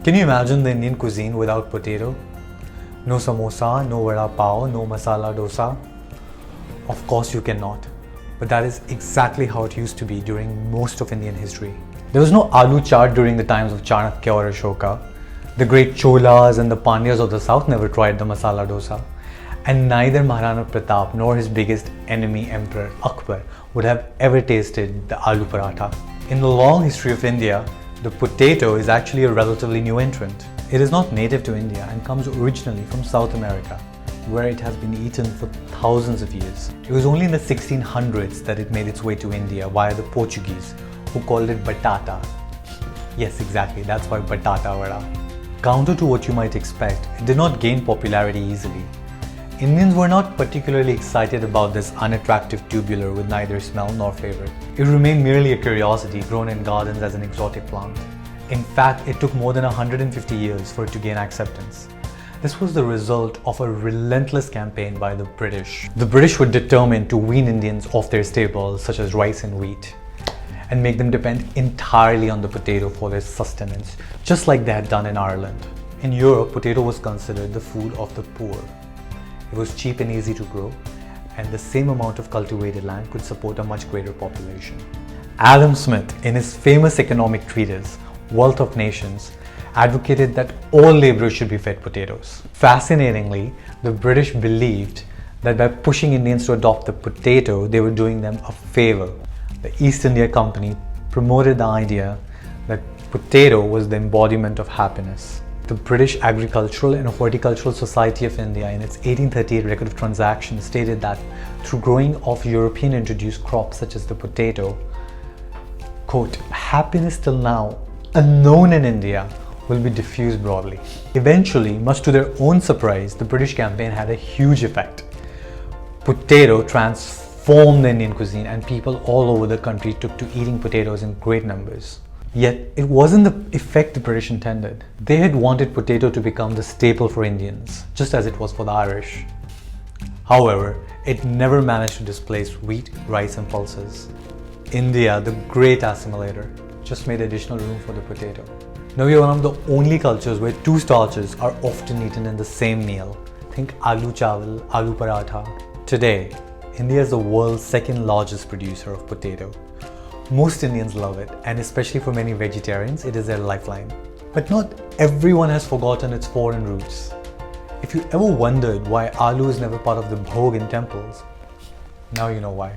Can you imagine the Indian cuisine without potato? No samosa, no vada pav, no masala dosa? Of course you cannot. But that is exactly how it used to be during most of Indian history. There was no aloo chaat during the times of Chanakya or Ashoka. The great Cholas and the Pandyas of the south never tried the masala dosa. And neither Maharana Pratap nor his biggest enemy Emperor Akbar would have ever tasted the aloo paratha. In the long history of India, the potato is actually a relatively new entrant. It is not native to India and comes originally from South America, where it has been eaten for thousands of years. It was only in the 1600s that it made its way to India via the Portuguese, who called it batata. Yes, exactly, that's why batata vada. Counter to what you might expect, it did not gain popularity easily. Indians were not particularly excited about this unattractive tubular with neither smell nor flavor. It remained merely a curiosity grown in gardens as an exotic plant. In fact, it took more than 150 years for it to gain acceptance. This was the result of a relentless campaign by the British. The British were determined to wean Indians off their staples such as rice and wheat and make them depend entirely on the potato for their sustenance, just like they had done in Ireland. In Europe, potato was considered the food of the poor. It was cheap and easy to grow, and the same amount of cultivated land could support a much greater population. Adam Smith, in his famous economic treatise, Wealth of Nations, advocated that all laborers should be fed potatoes. Fascinatingly, the British believed that by pushing Indians to adopt the potato, they were doing them a favor. The East India Company promoted the idea that potato was the embodiment of happiness. The British Agricultural and Horticultural Society of India in its 1838 record of transactions stated that through growing of European introduced crops such as the potato, quote, happiness till now unknown in India will be diffused broadly. Eventually, much to their own surprise, the British campaign had a huge effect. Potato transformed the Indian cuisine and people all over the country took to eating potatoes in great numbers. Yet, it wasn't the effect the British intended. They had wanted potato to become the staple for Indians, just as it was for the Irish. However, it never managed to displace wheat, rice and pulses. India, the great assimilator, just made additional room for the potato. Now we are one of the only cultures where two starches are often eaten in the same meal. Think aloo chawal, aloo paratha. Today, India is the world's second largest producer of potato. Most Indians love it, and especially for many vegetarians, it is their lifeline. But not everyone has forgotten its foreign roots. If you ever wondered why aloo is never part of the bhog in temples, now you know why.